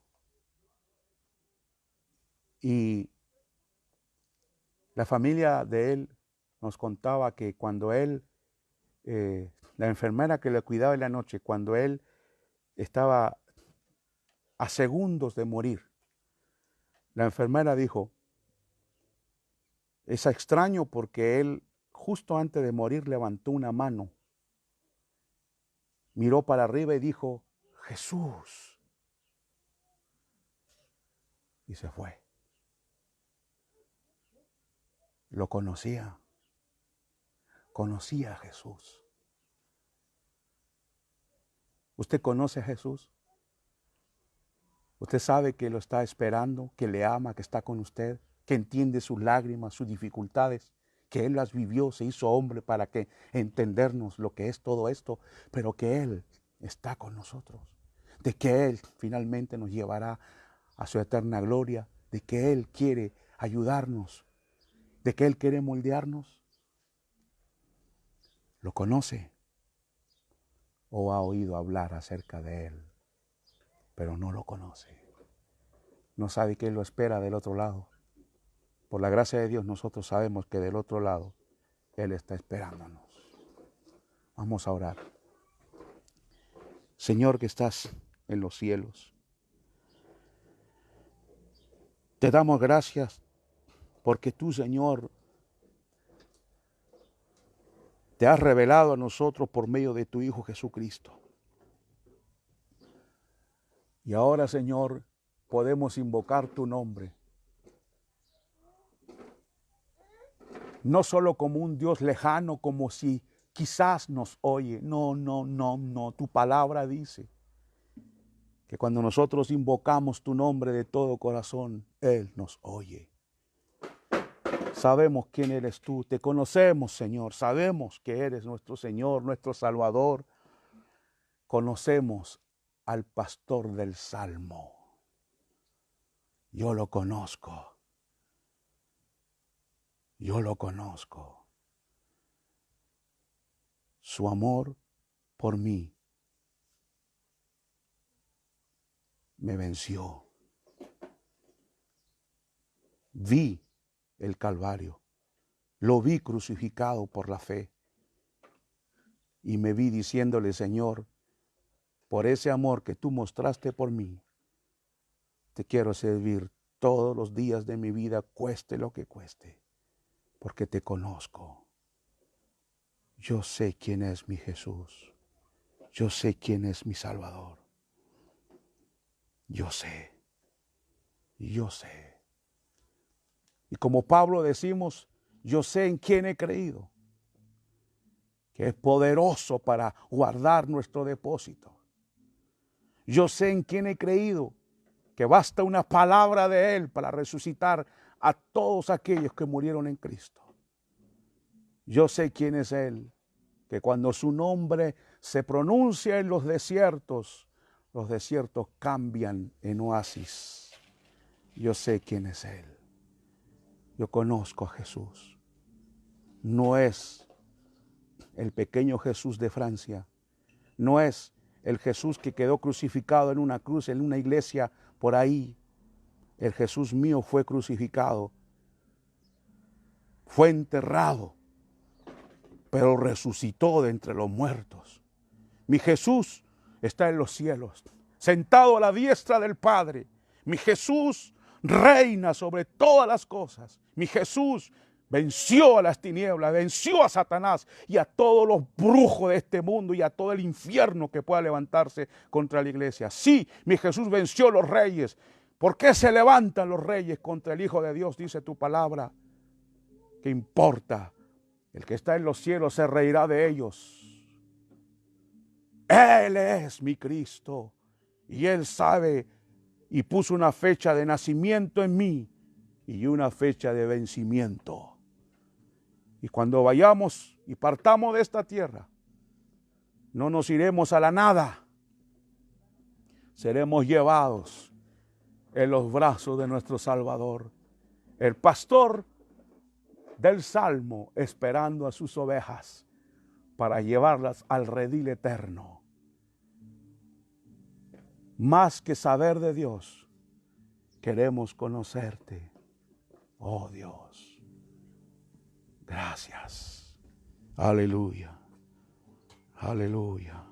y la familia de él nos contaba que cuando él, la enfermera que le cuidaba en la noche, cuando él estaba a segundos de morir, la enfermera dijo, es extraño porque él justo antes de morir levantó una mano, miró para arriba y dijo, Jesús. Y se fue. Lo conocía a Jesús. ¿Usted conoce a Jesús? ¿Usted sabe que lo está esperando, que le ama, que está con usted, que entiende sus lágrimas, sus dificultades, que Él las vivió, se hizo hombre para que entendernos lo que es todo esto, pero que Él está con nosotros, de que Él finalmente nos llevará a su eterna gloria, de que Él quiere ayudarnos, de que Él quiere moldearnos? ¿Lo conoce? ¿O ha oído hablar acerca de Él, pero no lo conoce? No sabe que Él lo espera del otro lado. Por la gracia de Dios nosotros sabemos que del otro lado Él está esperándonos. Vamos a orar. Señor que estás en los cielos, te damos gracias porque tú, Señor, te has revelado a nosotros por medio de tu Hijo Jesucristo. Y ahora, Señor, podemos invocar tu nombre, no solo como un Dios lejano, como si quizás nos oye. No. Tu palabra dice que cuando nosotros invocamos tu nombre de todo corazón, Él nos oye. Sabemos quién eres tú, te conocemos, Señor, sabemos que eres nuestro Señor, nuestro Salvador. Conocemos al pastor del Salmo. Yo lo conozco. Su amor por mí me venció. Vi el Calvario, lo vi crucificado por la fe y me vi diciéndole, Señor, por ese amor que tú mostraste por mí, te quiero servir todos los días de mi vida, cueste lo que cueste, porque te conozco. Yo sé quién es mi Jesús. Yo sé quién es mi Salvador. Yo sé. Y como Pablo decimos, yo sé en quién he creído, que es poderoso para guardar nuestro depósito. Yo sé en quién he creído, que basta una palabra de Él para resucitar a todos aquellos que murieron en Cristo. Yo sé quién es Él, que cuando su nombre se pronuncia en los desiertos cambian en oasis. Yo sé quién es Él. Yo conozco a Jesús. No es el pequeño Jesús de Francia. No es el Jesús que quedó crucificado en una cruz, en una iglesia por ahí. El Jesús mío fue crucificado, fue enterrado, pero resucitó de entre los muertos. Mi Jesús está en los cielos, sentado a la diestra del Padre. Mi Jesús reina sobre todas las cosas. Mi Jesús venció a las tinieblas, venció a Satanás y a todos los brujos de este mundo y a todo el infierno que pueda levantarse contra la iglesia. Sí, mi Jesús venció a los reyes. ¿Por qué se levantan los reyes contra el Hijo de Dios? Dice tu palabra. ¿Qué importa? El que está en los cielos se reirá de ellos. Él es mi Cristo y Él sabe y puso una fecha de nacimiento en mí y una fecha de vencimiento. Y cuando vayamos y partamos de esta tierra, no nos iremos a la nada. Seremos llevados en los brazos de nuestro Salvador. El pastor del Salmo esperando a sus ovejas para llevarlas al redil eterno. Más que saber de Dios, queremos conocerte. Oh Dios, gracias. Aleluya, aleluya.